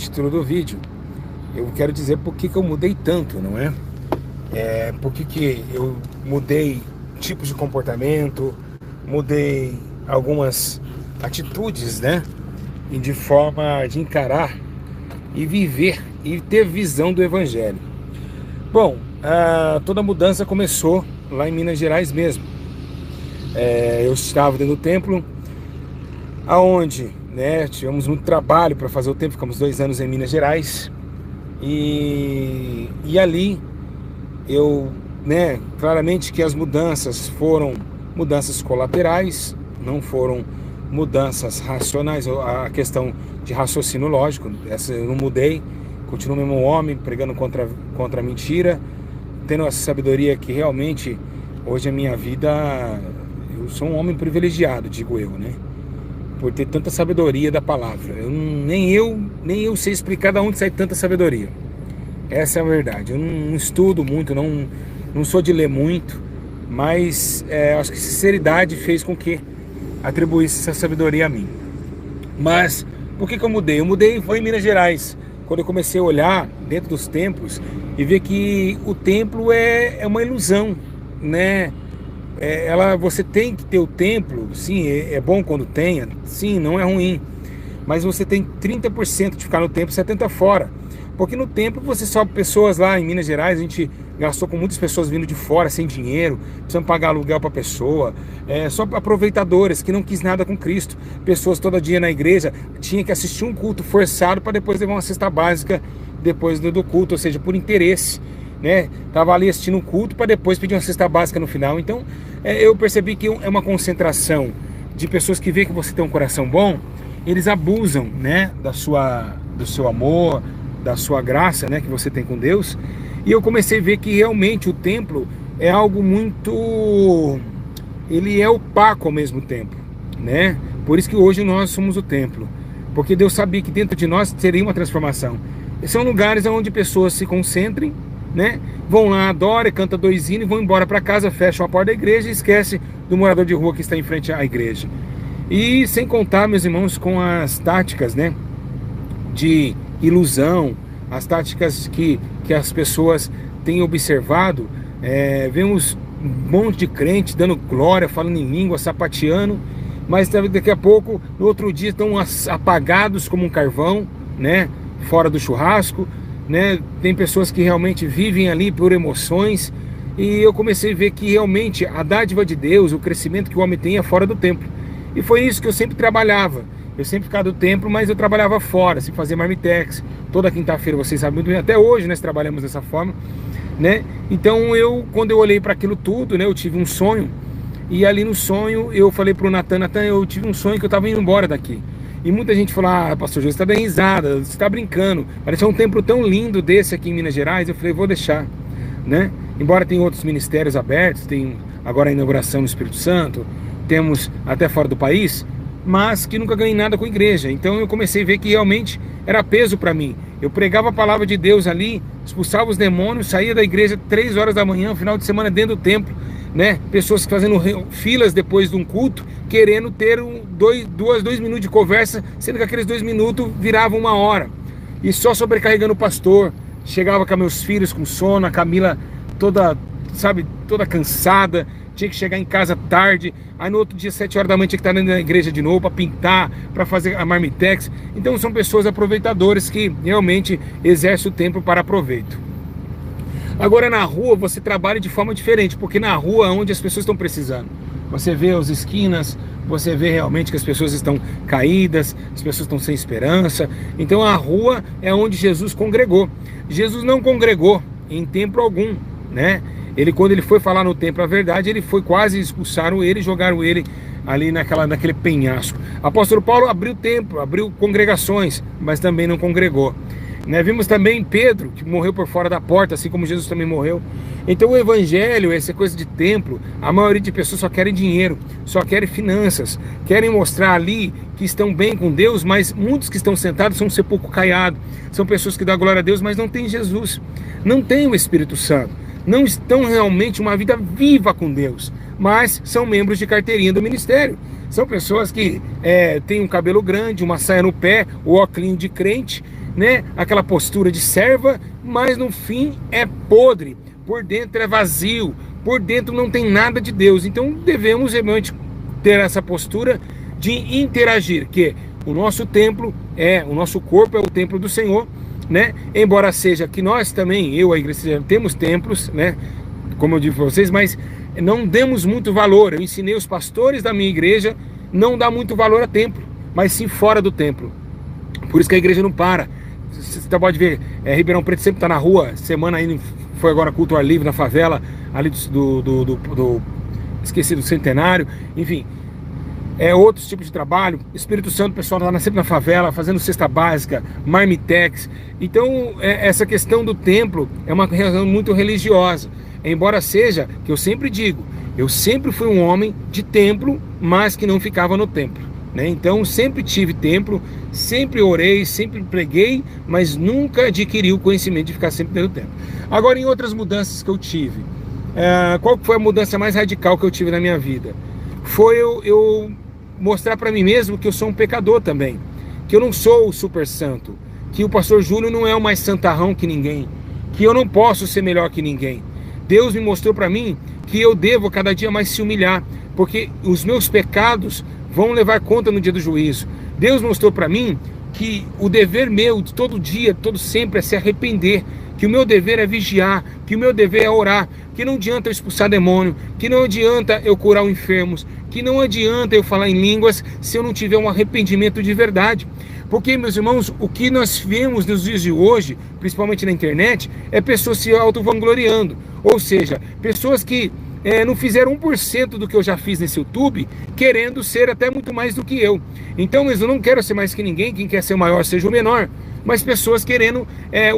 título do vídeo, eu quero dizer por que eu mudei tanto, não é? Por que eu mudei tipos de comportamento, mudei algumas atitudes, né? E de forma de encarar e viver e ter visão do Evangelho. Bom, toda mudança começou lá em Minas Gerais mesmo. Eu estava dentro do templo, aonde, né, tivemos muito trabalho para fazer o templo, ficamos 2 anos em Minas Gerais. E ali eu, né, claramente que as mudanças foram mudanças colaterais, não foram mudanças racionais. A questão de raciocínio lógico, essa eu não mudei, continuo mesmo homem, pregando contra a mentira, tendo essa sabedoria que realmente hoje a minha vida, eu sou um homem privilegiado, digo eu, né, por ter tanta sabedoria da palavra. Nem eu sei explicar de onde sai tanta sabedoria. Essa é a verdade. Eu não estudo muito, não sou de ler muito, mas acho que sinceridade fez com que atribuísse essa sabedoria a mim. Mas por que eu mudei? Eu mudei foi em Minas Gerais, quando eu comecei a olhar dentro dos templos e ver que o templo é uma ilusão, né? Você tem que ter o templo, sim, é bom quando tenha, sim, não é ruim, mas você tem 30% de ficar no templo, 70% fora, porque no templo você sobe pessoas. Lá em Minas Gerais a gente gastou com muitas pessoas vindo de fora, sem dinheiro, precisando pagar aluguel para pessoa, só aproveitadores que não quis nada com Cristo, pessoas todo dia na igreja, tinha que assistir um culto forçado para depois levar uma cesta básica depois do culto, ou seja, por interesse, né? Tava ali assistindo um culto para depois pedir uma cesta básica no final. Então eu percebi que é uma concentração de pessoas que veem que você tem um coração bom, eles abusam, né, do seu amor, da sua graça, né, que você tem com Deus. E eu comecei a ver que realmente o templo é algo muito, ele é opaco ao mesmo tempo, né? Por isso que hoje nós somos o templo, porque Deus sabia que dentro de nós teria uma transformação. São lugares onde pessoas se concentrem, né? Vão lá, adoram, cantam 2 hinos e vão embora para casa, fecham a porta da igreja e esquece do morador de rua que está em frente à igreja. E sem contar, meus irmãos, com as táticas, né, de ilusão, as táticas que as pessoas têm observado. Vemos um monte de crente dando glória, falando em língua, sapateando, mas daqui a pouco, no outro dia, estão apagados como um carvão, né, fora do churrasco, né? Tem pessoas que realmente vivem ali por emoções. E eu comecei a ver que realmente a dádiva de Deus, o crescimento que o homem tem é fora do templo. E foi isso que eu sempre trabalhava. Eu sempre ficava do templo, mas eu trabalhava fora, sem fazer marmitex. Toda quinta-feira, vocês sabem muito bem, até hoje nós trabalhamos dessa forma, né? Então quando eu olhei para aquilo tudo, né, eu tive um sonho. E ali no sonho eu falei pro Natan, eu tive um sonho que eu estava indo embora daqui. E muita gente falou: pastor José, você está dando risada, você está brincando, parece um templo tão lindo desse aqui em Minas Gerais. Eu falei: vou deixar, né? Embora tenha outros ministérios abertos, tem agora a inauguração no Espírito Santo, temos até fora do país, mas que nunca ganhei nada com a igreja. Então eu comecei a ver que realmente era peso para mim. Eu pregava a palavra de Deus ali, expulsava os demônios, saía da igreja 3 horas da manhã, final de semana dentro do templo, né? Pessoas fazendo filas depois de um culto, querendo ter 2 minutos de conversa, sendo que aqueles 2 minutos viravam 1 hora. E só sobrecarregando o pastor. Chegava com meus filhos com sono, a Camila toda, sabe, toda cansada, tinha que chegar em casa tarde. Aí no outro dia, 7 horas da manhã, tinha que estar na igreja de novo para pintar, para fazer a marmitex. Então são pessoas aproveitadoras que realmente exercem o tempo para proveito. Agora na rua você trabalha de forma diferente, porque na rua é onde as pessoas estão precisando. Você vê as esquinas, você vê realmente que as pessoas estão caídas, as pessoas estão sem esperança. Então a rua é onde Jesus congregou. Jesus não congregou em templo algum, né? Quando ele foi falar no templo a verdade, ele foi quase expulsaram ele, jogaram ele ali naquele penhasco. Apóstolo Paulo abriu templo, abriu congregações, mas também não congregou, né? Vimos também Pedro, que morreu por fora da porta, assim como Jesus também morreu. Então o evangelho, essa coisa de templo, a maioria de pessoas só querem dinheiro, só querem finanças, querem mostrar ali que estão bem com Deus, mas muitos que estão sentados são um sepulcro caiado, são pessoas que dão glória a Deus, mas não têm Jesus, não têm o Espírito Santo, não estão realmente uma vida viva com Deus, mas são membros de carteirinha do ministério. São pessoas que têm um cabelo grande, uma saia no pé, o óculos de crente, né, aquela postura de serva, mas no fim é podre, por dentro é vazio, por dentro não tem nada de Deus. Então devemos realmente ter essa postura de interagir, que o nosso templo o nosso corpo é o templo do Senhor, né? Embora seja que nós também, eu, a igreja, temos templos, né? Como eu disse para vocês, mas não demos muito valor. Eu ensinei os pastores da minha igreja não dá muito valor a templo, mas sim fora do templo. Por isso que a igreja não para. Você pode ver, Ribeirão Preto sempre está na rua. Semana aí foi agora culto ao ar livre na favela ali esqueci do Centenário, enfim. Outros tipos de trabalho. Espírito Santo, o pessoal está sempre na favela, fazendo cesta básica, marmitex. Então, essa questão do templo é uma questão muito religiosa. Embora seja, que eu sempre digo, eu sempre fui um homem de templo, mas que não ficava no templo, né? Então, sempre tive templo, sempre orei, sempre preguei, mas nunca adquiri o conhecimento de ficar sempre dentro do templo. Agora, em outras mudanças que eu tive, qual foi a mudança mais radical que eu tive na minha vida? Foi eu mostrar para mim mesmo que eu sou um pecador também, que eu não sou o super santo, que o pastor Júlio não é o mais santarrão que ninguém, que eu não posso ser melhor que ninguém. Deus me mostrou para mim que eu devo cada dia mais se humilhar, porque os meus pecados vão levar conta no dia do juízo. Deus mostrou para mim que o dever meu de todo dia, todo sempre, é se arrepender, que o meu dever é vigiar, que o meu dever é orar, que não adianta eu expulsar demônio, que não adianta eu curar os enfermos, que não adianta eu falar em línguas se eu não tiver um arrependimento de verdade. Porque, meus irmãos, o que nós vemos nos dias de hoje, principalmente na internet, é pessoas se auto-vangloriando, ou seja, pessoas que não fizeram 1% do que eu já fiz nesse YouTube, querendo ser até muito mais do que eu. Então, eu não quero ser mais que ninguém, quem quer ser o maior seja o menor, mas pessoas querendo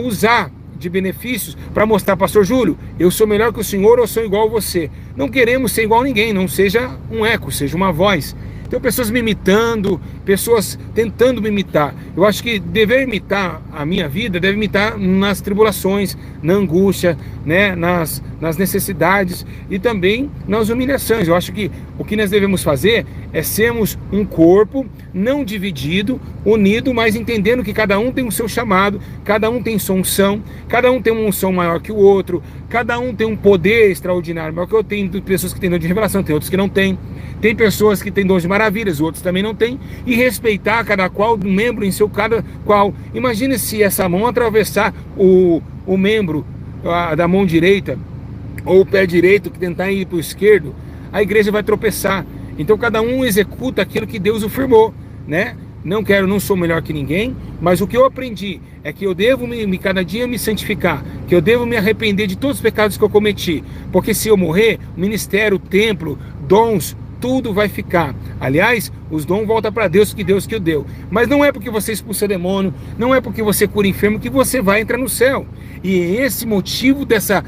usar de benefícios para mostrar, pastor Júlio, eu sou melhor que o senhor ou sou igual a você. Não queremos ser igual a ninguém, não seja um eco, seja uma voz. Então, pessoas me imitando, pessoas tentando me imitar. Eu acho que dever imitar a minha vida, deve imitar nas tribulações, na angústia, né, nas necessidades e também nas humilhações. Eu acho que o que nós devemos fazer é sermos um corpo não dividido, unido, mas entendendo que cada um tem o seu chamado, cada um tem sua unção, cada um tem uma unção maior que o outro, cada um tem um poder extraordinário maior que eu tenho. Pessoas que têm dom de revelação, tem outros que não têm. Tem pessoas que têm dons de maravilhas, outros também não têm. E respeitar cada qual, um membro em seu cada qual. Imagine se essa mão atravessar o membro da mão direita, ou o pé direito que tentar ir para o esquerdo, a igreja vai tropeçar. Então cada um executa aquilo que Deus o firmou, né? Não sou melhor que ninguém, mas o que eu aprendi é que eu devo cada dia me santificar, que eu devo me arrepender de todos os pecados que eu cometi, porque se eu morrer, o ministério, o templo, dons, tudo vai ficar. Aliás, os dons voltam para Deus, que Deus que o deu. Mas não é porque você expulsa demônio, não é porque você cura enfermo que você vai entrar no céu. E é esse motivo dessa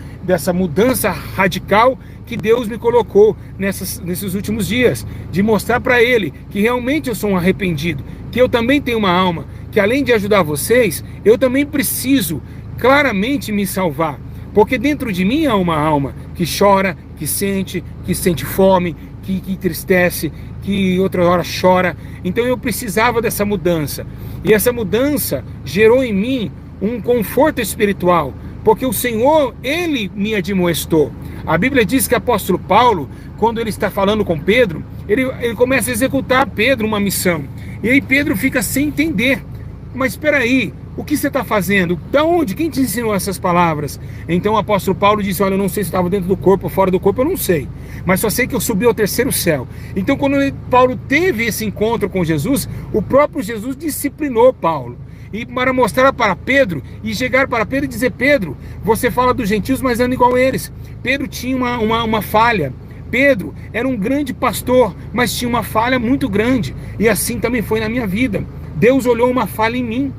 mudança radical que Deus me colocou nesses últimos dias, de mostrar para Ele que realmente eu sou um arrependido, que eu também tenho uma alma, que além de ajudar vocês, eu também preciso claramente me salvar. Porque dentro de mim há uma alma que chora, que sente fome, que entristece, que outra hora chora. Então eu precisava dessa mudança. E essa mudança gerou em mim um conforto espiritual, porque o Senhor, Ele me admoestou. A Bíblia diz que o apóstolo Paulo, quando ele está falando com Pedro, ele começa a executar Pedro uma missão. E aí Pedro fica sem entender. Mas espera aí, o que você está fazendo? Da onde? Quem te ensinou essas palavras? Então o apóstolo Paulo disse, olha, eu não sei se estava dentro do corpo ou fora do corpo, eu não sei. Mas só sei que eu subi ao terceiro céu. Então quando Paulo teve esse encontro com Jesus, o próprio Jesus disciplinou Paulo. E para mostrar para Pedro, e chegar para Pedro e dizer, Pedro, você fala dos gentios, mas anda igual a eles. Pedro tinha uma falha. Pedro era um grande pastor, mas tinha uma falha muito grande. E assim também foi na minha vida. Deus olhou uma falha em mim.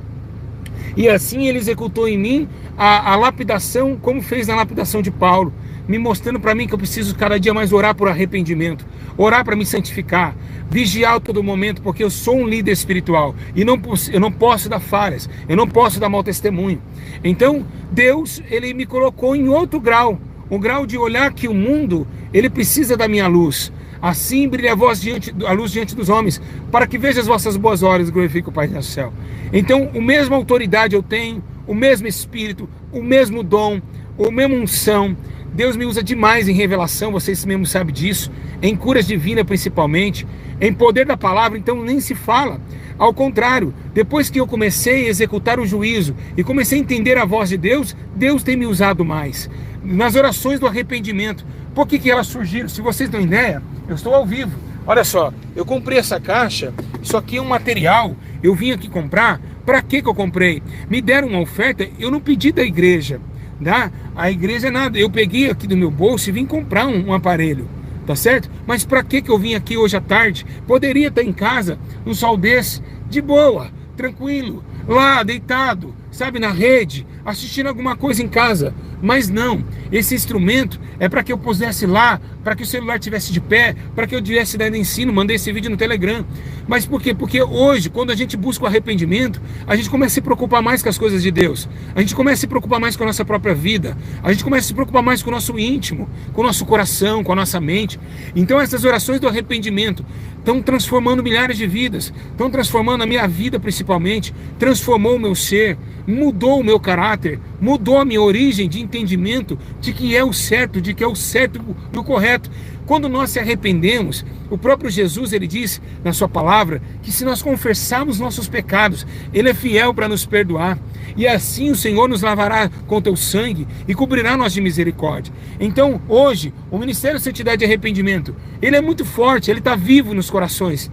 E assim Ele executou em mim a lapidação, como fez na lapidação de Paulo, me mostrando para mim que eu preciso cada dia mais orar por arrependimento, orar para me santificar, vigiar a todo momento, porque eu sou um líder espiritual e eu não posso dar falhas, eu não posso dar mau testemunho. Então Deus, Ele me colocou em outro grau, o grau de olhar que o mundo, ele precisa da minha luz. Assim brilha a luz diante dos homens, para que veja as vossas boas obras e glorifique o Pai do céu. Então, a mesma autoridade eu tenho, o mesmo Espírito, o mesmo dom, a mesma unção. Deus me usa demais em revelação, vocês mesmos sabem disso, em curas divinas principalmente, em poder da palavra, então nem se fala. Ao contrário, depois que eu comecei a executar o juízo e comecei a entender a voz de Deus, Deus tem me usado mais. Nas orações do arrependimento, por que elas surgiram? Se vocês não têm ideia, eu estou ao vivo. Olha só, eu comprei essa caixa, isso aqui é um material, eu vim aqui comprar. Para que eu comprei? Me deram uma oferta, eu não pedi da igreja, tá? A igreja é nada, eu peguei aqui do meu bolso e vim comprar um aparelho, tá certo? Mas para que eu vim aqui hoje à tarde? Poderia estar em casa, num sol desse, de boa, tranquilo, lá deitado, sabe, na rede, assistindo alguma coisa em casa. Mas não, esse instrumento é para que eu pusesse lá, para que o celular estivesse de pé, para que eu tivesse dando ensino. Mandei esse vídeo no Telegram. Mas por quê? Porque hoje, quando a gente busca o arrependimento, a gente começa a se preocupar mais com as coisas de Deus. A gente começa a se preocupar mais com a nossa própria vida. A gente começa a se preocupar mais com o nosso íntimo, com o nosso coração, com a nossa mente. Então essas orações do arrependimento estão transformando milhares de vidas, estão transformando a minha vida principalmente, transformou o meu ser, mudou o meu caráter, mudou a minha origem de entendimento de que é o certo, de que é o certo e o correto. Quando nós se arrependemos, o próprio Jesus, ele diz na sua palavra, que se nós confessarmos nossos pecados, ele é fiel para nos perdoar. E assim o Senhor nos lavará com teu sangue e cobrirá nós de misericórdia. Então, hoje, o Ministério Santidade de Arrependimento, ele é muito forte, ele está vivo nos corações.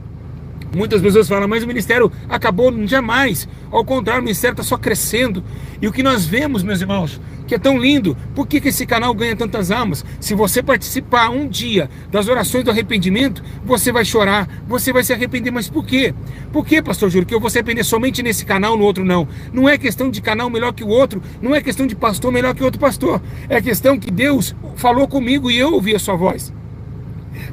Muitas pessoas falam, mas o ministério acabou. Jamais. Ao contrário, o ministério está só crescendo. E o que nós vemos, meus irmãos, que é tão lindo, por que esse canal ganha tantas almas? Se você participar um dia das orações do arrependimento, você vai chorar, você vai se arrepender. Mas por quê? Por que, pastor Júlio, que eu vou se arrepender somente nesse canal, no outro não? Não é questão de canal melhor que o outro, não é questão de pastor melhor que outro pastor. É questão que Deus falou comigo e eu ouvi a sua voz.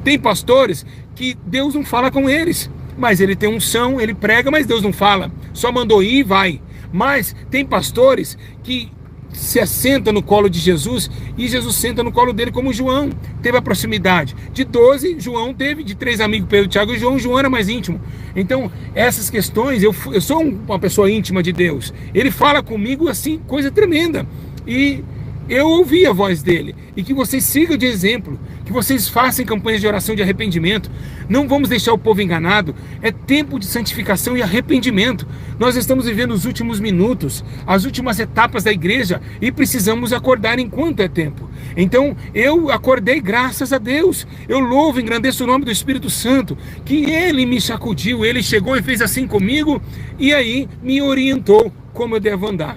Tem pastores que Deus não fala com eles, mas ele tem unção, ele prega, mas Deus não fala, só mandou ir e vai. Mas tem pastores que se assenta no colo de Jesus e Jesus senta no colo dele, como João teve a proximidade. De 12, João teve, de 3 amigos, Pedro, Tiago e João era mais íntimo. Então, essas questões, eu sou uma pessoa íntima de Deus. Ele fala comigo assim, coisa tremenda. E eu ouvi a voz dele. E que vocês sigam de exemplo, que vocês façam campanhas de oração de arrependimento. Não vamos deixar o povo enganado. É tempo de santificação e arrependimento. Nós estamos vivendo os últimos minutos, as últimas etapas da igreja, e precisamos acordar enquanto é tempo. Então eu acordei, graças a Deus. Eu louvo e engrandeço o nome do Espírito Santo, que ele me sacudiu, ele chegou e fez assim comigo, e aí me orientou como eu devo andar.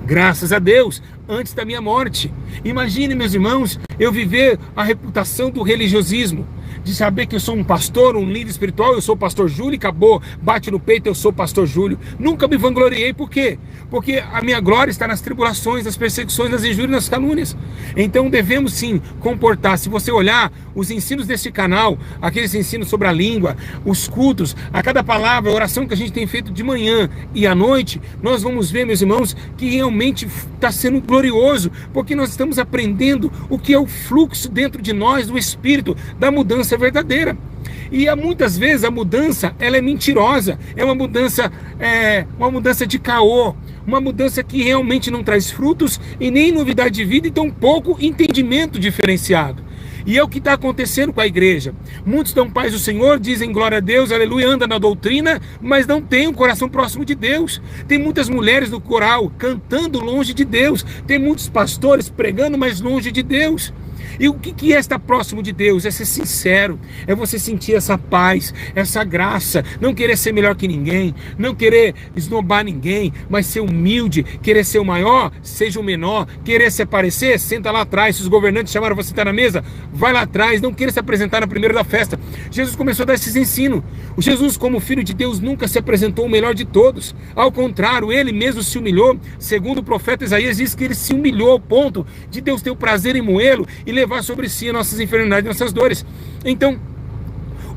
Graças a Deus, antes da minha morte. Imagine, meus irmãos, eu viver a reputação do religiosismo, de saber que eu sou um pastor, um líder espiritual, eu sou o pastor Júlio e acabou, bate no peito, eu sou o pastor Júlio. Nunca me vangloriei, por quê? Porque a minha glória está nas tribulações, nas perseguições, nas injúrias, nas calúnias. Então devemos sim comportar. Se você olhar os ensinos desse canal, aqueles ensinos sobre a língua, os cultos, a cada palavra, a oração que a gente tem feito de manhã e à noite, nós vamos ver, meus irmãos, que realmente está sendo glorioso, porque nós estamos aprendendo o que é o fluxo dentro de nós, do Espírito, da mudança verdadeira. E muitas vezes a mudança, ela é mentirosa, é uma mudança de caô, uma mudança que realmente não traz frutos e nem novidade de vida e tão pouco entendimento diferenciado. E é o que está acontecendo com a igreja. Muitos dão paz ao Senhor, dizem glória a Deus, aleluia, andam na doutrina, mas não tem um coração próximo de Deus. Tem muitas mulheres no coral cantando longe de Deus. Tem muitos pastores pregando, mas longe de Deus. E o que é estar próximo de Deus? É ser sincero, é você sentir essa paz, essa graça, não querer ser melhor que ninguém, não querer esnobar ninguém, mas ser humilde, querer ser o maior, seja o menor, querer se aparecer, senta lá atrás. Se os governantes chamaram você estar na mesa, vai lá atrás, não queira se apresentar na primeira da festa. Jesus começou a dar esses ensinos. O Jesus, como Filho de Deus, nunca se apresentou o melhor de todos, ao contrário, ele mesmo se humilhou. Segundo o profeta Isaías, diz que ele se humilhou ao ponto de Deus ter o prazer em moê-lo e levar sobre si as nossas enfermidades e nossas dores. Então,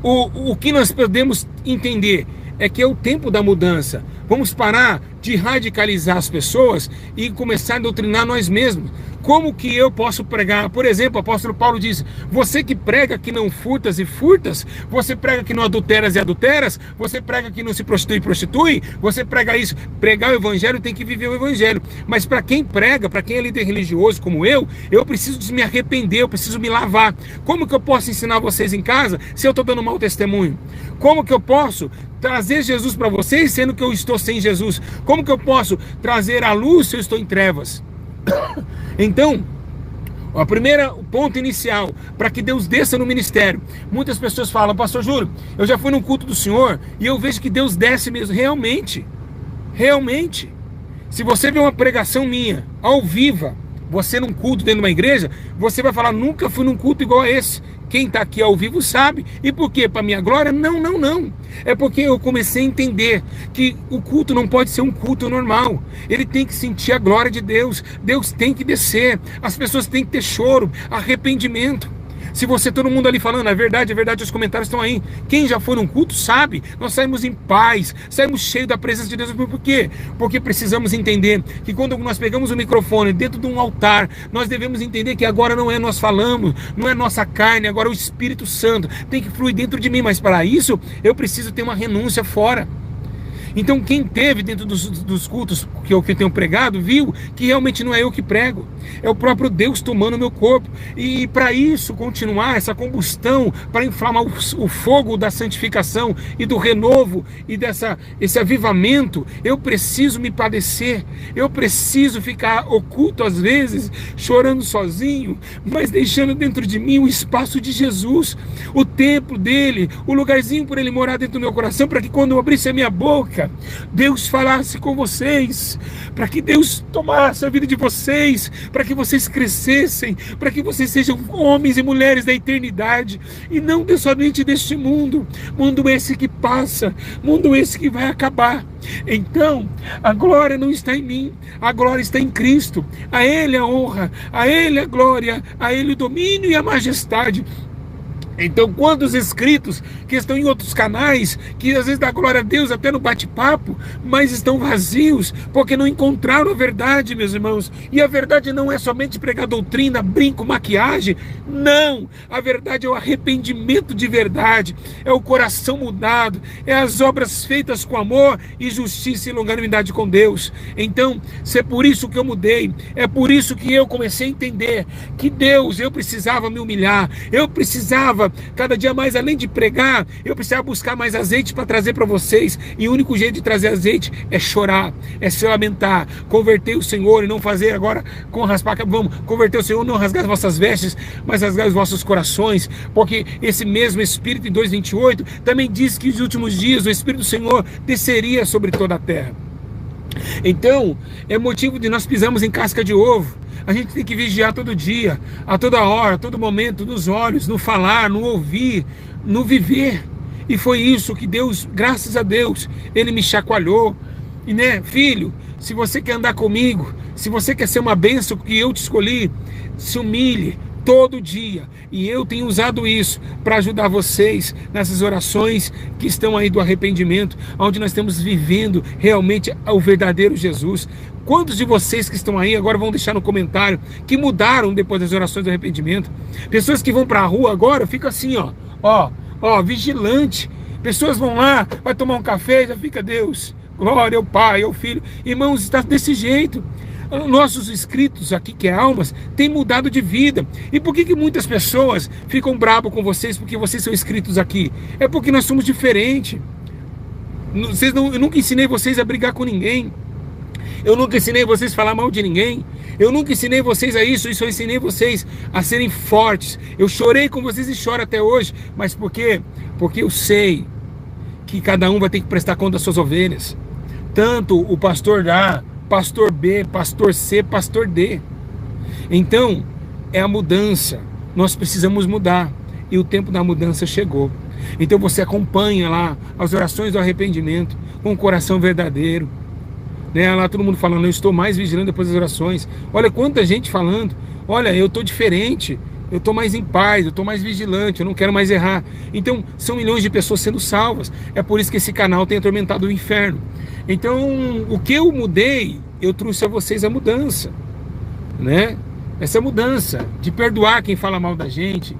o que nós podemos entender é que é o tempo da mudança. Vamos parar de radicalizar as pessoas e começar a doutrinar nós mesmos. Como que eu posso pregar? Por exemplo, o apóstolo Paulo diz: você que prega que não furtas e furtas, você prega que não adulteras e adulteras, você prega que não se prostitui e prostitui, você prega isso. Pregar o evangelho tem que viver o evangelho. Mas para quem prega, para quem é líder religioso como eu preciso de me arrepender, eu preciso me lavar. Como que eu posso ensinar vocês em casa se eu estou dando mau testemunho? Como que eu posso trazer Jesus para vocês sendo que eu estou sem Jesus? Como que eu posso trazer a luz se eu estou em trevas? Então, o primeiro ponto inicial para que Deus desça no ministério. Muitas pessoas falam: pastor Júlio, eu já fui num culto do Senhor e eu vejo que Deus desce mesmo. Realmente, se você vê uma pregação minha ao vivo, você num culto dentro de uma igreja, você vai falar: nunca fui num culto igual a esse. Quem está aqui ao vivo sabe. E por quê? Para minha glória? Não. É porque eu comecei a entender que o culto não pode ser um culto normal. Ele tem que sentir a glória de Deus. Deus tem que descer. As pessoas têm que ter choro, arrependimento. Se você, todo mundo ali falando: é verdade, os comentários estão aí. Quem já foi num culto sabe, nós saímos em paz, saímos cheios da presença de Deus. Por quê? Porque precisamos entender que quando nós pegamos o microfone dentro de um altar, nós devemos entender que agora não é nós falamos, não é nossa carne, agora é o Espírito Santo tem que fluir dentro de mim. Mas para isso, eu preciso ter uma renúncia fora. Então quem teve dentro dos cultos que eu tenho pregado, viu que realmente não é eu que prego, é o próprio Deus tomando o meu corpo. E para isso continuar, essa combustão, para inflamar o fogo da santificação e do renovo e esse avivamento, eu preciso me padecer, eu preciso ficar oculto às vezes, chorando sozinho, mas deixando dentro de mim o espaço de Jesus, o templo dele, o lugarzinho por ele morar dentro do meu coração, para que quando eu abrisse a minha boca, Deus falasse com vocês, para que Deus tomasse a vida de vocês, para que vocês crescessem, para que vocês sejam homens e mulheres da eternidade, e não somente deste mundo esse que passa, mundo esse que vai acabar. Então, a glória não está em mim, a glória está em Cristo. A Ele a honra, a Ele a glória, a Ele o domínio e a majestade. Então, quantos inscritos que estão em outros canais, que às vezes dá glória a Deus até no bate-papo, mas estão vazios, porque não encontraram a verdade, meus irmãos. E a verdade não é somente pregar doutrina, brinco, maquiagem. Não! A verdade é o arrependimento de verdade, é o coração mudado, é as obras feitas com amor e justiça e longanimidade com Deus. Então, se é por isso que eu mudei, é por isso que eu comecei a entender que Deus, eu precisava me humilhar, eu precisava cada dia mais, além de pregar, eu precisava buscar mais azeite para trazer para vocês. E o único jeito de trazer azeite é chorar, é se lamentar, converter o Senhor e não fazer agora com raspar. Vamos converter o Senhor, não rasgar as vossas vestes, mas rasgar os vossos corações, porque esse mesmo Espírito em 2:28 também diz que nos últimos dias o Espírito do Senhor desceria sobre toda a terra. Então, é motivo de nós pisarmos em casca de ovo. A gente tem que vigiar todo dia, a toda hora, a todo momento, nos olhos, no falar, no ouvir, no viver. E foi isso que Deus, graças a Deus, Ele me chacoalhou. E filho, se você quer andar comigo, se você quer ser uma bênção que eu te escolhi, se humilhe todo dia. E eu tenho usado isso para ajudar vocês nessas orações que estão aí do arrependimento, onde nós estamos vivendo realmente o verdadeiro Jesus. Quantos de vocês que estão aí agora vão deixar no comentário que mudaram depois das orações do arrependimento? Pessoas que vão para a rua agora ficam assim, vigilante. Pessoas vão lá, vai tomar um café, já fica: Deus, glória ao Pai, ao Filho. Irmãos, está desse jeito. Nossos inscritos aqui, que é almas, têm mudado de vida. E por que muitas pessoas ficam bravas com vocês porque vocês são inscritos aqui? É porque nós somos diferentes. Eu nunca ensinei vocês a brigar com ninguém. Eu nunca ensinei vocês a falar mal de ninguém. Eu nunca ensinei vocês a isso. Eu ensinei vocês a serem fortes. Eu chorei com vocês e choro até hoje. Mas por quê? Porque eu sei que cada um vai ter que prestar conta das suas ovelhas. Tanto o pastor A, pastor B, pastor C, pastor D. Então, é a mudança. Nós precisamos mudar. E o tempo da mudança chegou. Então você acompanha lá as orações do arrependimento com o coração verdadeiro. Lá todo mundo falando: eu estou mais vigilante depois das orações. Olha quanta gente falando: olha, eu estou diferente. eu estou mais em paz, eu estou mais vigilante, eu não quero mais errar. Então, são milhões de pessoas sendo salvas. É por isso que esse canal tem atormentado o inferno. Então, o que eu mudei, eu trouxe a vocês a mudança, né? Essa mudança de perdoar quem fala mal da gente,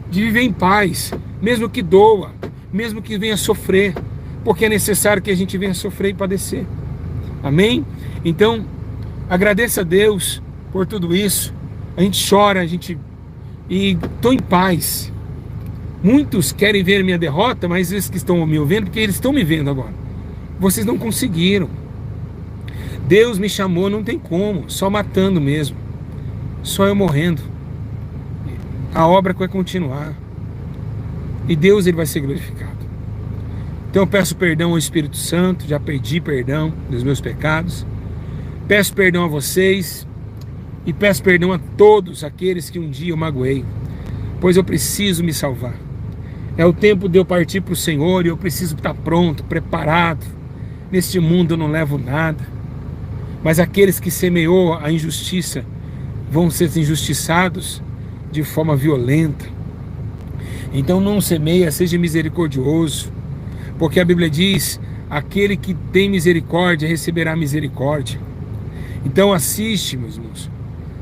de viver em paz, mesmo que doa, mesmo que venha sofrer, porque é necessário que a gente venha sofrer e padecer. Amém? Então, agradeça a Deus por tudo isso. A gente chora, e estou em paz. Muitos querem ver minha derrota, mas esses que estão me ouvindo, porque eles estão me vendo agora. Vocês não conseguiram. Deus me chamou, não tem como, só matando mesmo. Só eu morrendo. A obra vai continuar. E Deus, ele vai ser glorificado. Então eu peço perdão ao Espírito Santo, já pedi perdão dos meus pecados. Peço perdão a vocês. E peço perdão a todos aqueles que um dia eu magoei, pois eu preciso me salvar. É o tempo de eu partir para o Senhor e eu preciso estar pronto, preparado. Neste mundo eu não levo nada, mas aqueles que semeou a injustiça vão ser injustiçados de forma violenta. Então não semeia, seja misericordioso, porque a Bíblia diz: aquele que tem misericórdia receberá misericórdia. Então assiste, meus irmãos,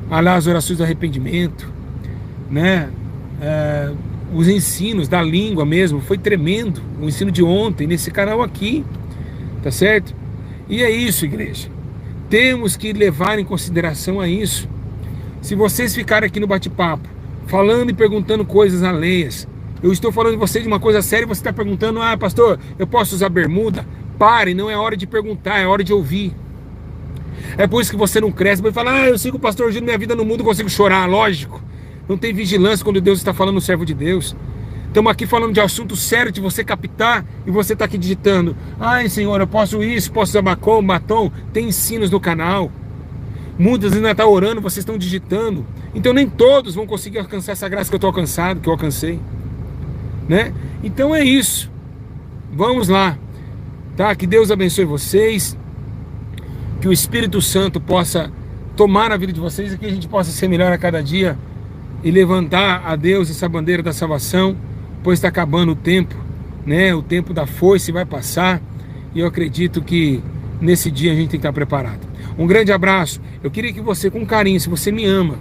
lá as orações do arrependimento, né? Os ensinos da língua mesmo, foi tremendo o ensino de ontem nesse canal aqui, tá certo? E é isso, igreja, temos que levar em consideração a isso. Se vocês ficarem aqui no bate-papo falando e perguntando coisas alheias, eu estou falando de você de uma coisa séria e você está perguntando: ah, pastor, eu posso usar bermuda? Pare, não é hora de perguntar, é hora de ouvir. É por isso que você não cresce, você fala: ah, eu sigo o pastor Júnior, minha vida no mundo, consigo chorar. Lógico, não tem vigilância quando Deus está falando no servo de Deus. Estamos aqui falando de assunto sério, de você captar, e você está aqui digitando: ai, Senhor, eu posso isso, posso usar batom. Tem ensinos no canal. Muitas ainda estão orando, vocês estão digitando. Então nem todos vão conseguir alcançar essa graça que eu estou alcançado, que eu alcancei, né? Então é isso. Vamos lá, tá? Que Deus abençoe vocês, que o Espírito Santo possa tomar a vida de vocês e que a gente possa ser melhor a cada dia e levantar a Deus essa bandeira da salvação, pois está acabando o tempo, né? O tempo da foice vai passar e eu acredito que nesse dia a gente tem que estar preparado. Um grande abraço. Eu queria que você, com carinho, se você me ama,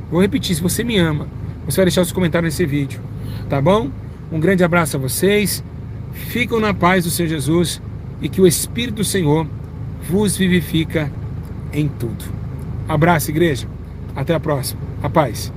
vou repetir, se você me ama, você vai deixar os comentários nesse vídeo, tá bom? Um grande abraço a vocês, ficam na paz do Senhor Jesus e que o Espírito do Senhor vos vivifica em tudo. Abraço, igreja. Até a próxima. A paz.